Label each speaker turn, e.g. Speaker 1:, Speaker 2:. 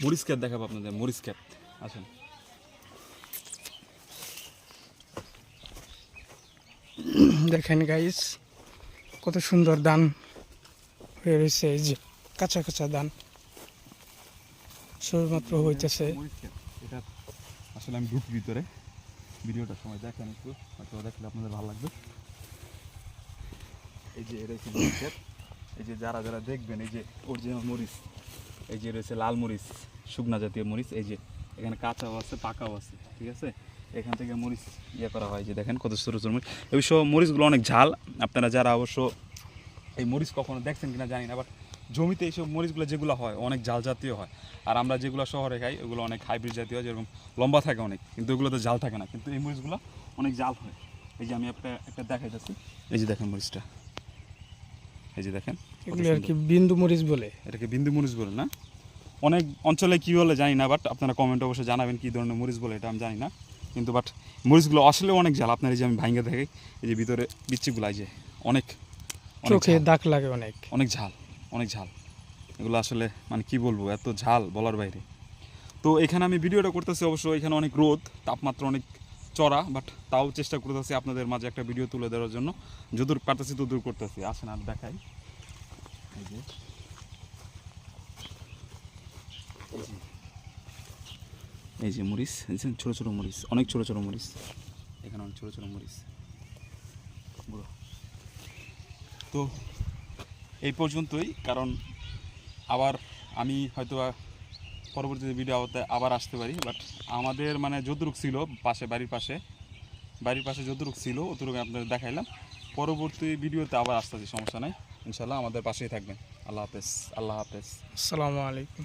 Speaker 1: মরিচ ক্ষেত দেখাবো আপনাদের, মরিচ ক্ষেত। আসেন।
Speaker 2: দেখেন গাইস, কত সুন্দর ধান হয়ে রয়েছে। এই যে কাঁচা কাঁচা ধান সবেমাত্র হইতেছে।
Speaker 1: এটা আসলে আমি ঢুকি ভিতরে, ভিডিওটার সময় দেখেন একটু, হয়তো দেখলে আপনাদের ভালো লাগবে। এই যে রয়েছে মরিচ ক্ষেত, এই যে যারা যারা দেখবেন, এই যে অরিজিনাল মরিচ, এই যে রয়েছে লাল মরিচ, শুকনা জাতীয় মরিচ। এই যে এখানে কাঁচাও আছে, পাকাও আছে, ঠিক আছে। এখান থেকে মরিচ ইয়ে করা হয়, যে দেখেন কত ছোটো ছোটো মরিচ। অবশ্য মরিচগুলো অনেক ঝাল। আপনারা যারা অবশ্য এই মরিচ কখনো দেখছেন কিনা জানি না, বাট জমিতে এইসব মরিচগুলো যেগুলো হয় অনেক ঝাল জাতীয় হয়। আর আমরা যেগুলো শহরে খাই ওগুলো অনেক হাইব্রিড জাতীয়, যেরকম লম্বা থাকে অনেক, কিন্তু ওগুলোতে ঝাল থাকে না। কিন্তু এই মরিচগুলো অনেক ঝাল হয়। এই যে আমি একটা দেখাইতেছি, এই যে দেখেন মরিচটা, এই যে দেখেন।
Speaker 2: এগুলো আর কি বিন্দু মরিচ বলে।
Speaker 1: এটাকে বিন্দু মরিচ বলে না, অনেক অঞ্চলে কী বলে জানি না, বাট আপনারা কমেন্টে অবশ্যই জানাবেন কী ধরনের মরিচ বলে, এটা আমি জানি না। কিন্তু বাট মরিচগুলো আসলে অনেক ঝাল। আপনার এই যে আমি ভাঙ্গে দেখাই, এই যে ভিতরে বিচ্ছিগুলো, এই যে অনেক
Speaker 2: চোখে দাগ লাগে অনেক,
Speaker 1: অনেক ঝাল, অনেক ঝাল। এগুলো আসলে মানে কি বলবো, এত ঝাল বলার বাইরে। তো এখানে আমি ভিডিওটা করতেছি, অবশ্য এখানে অনেক রোদ, তাপমাত্রা অনেক চড়া, বাট তাও চেষ্টা করতেছি আপনাদের মাঝে একটা ভিডিও তুলে দেওয়ার জন্য। যদূর পারতেছি তদূর করতেছি। আসেন আর দেখাই। এই যে এই যে মরিচ, ছোটো ছোটো মরিচ, অনেক ছোটো ছোটো মরিচ, এখানে অনেক ছোটো ছোটো মরিচ বুড়ো। তো এই পর্যন্তই, কারণ আবার আমি হয়তো পরবর্তী ভিডিওতে আবার আসতে পারি, বাট আমাদের মানে যতটুক ছিল পাশে, বাড়ির পাশে যতটুক ছিল অতটুকু আপনাদের দেখাইলাম। পরবর্তী ভিডিওতে আবার আসতেছি, সমস্যা নাই, ইনশাল্লাহ আমাদের পাশেই থাকবেন। আল্লাহ হাফেজ, আল্লাহ হাফেজ।
Speaker 2: আসসালামু আলাইকুম।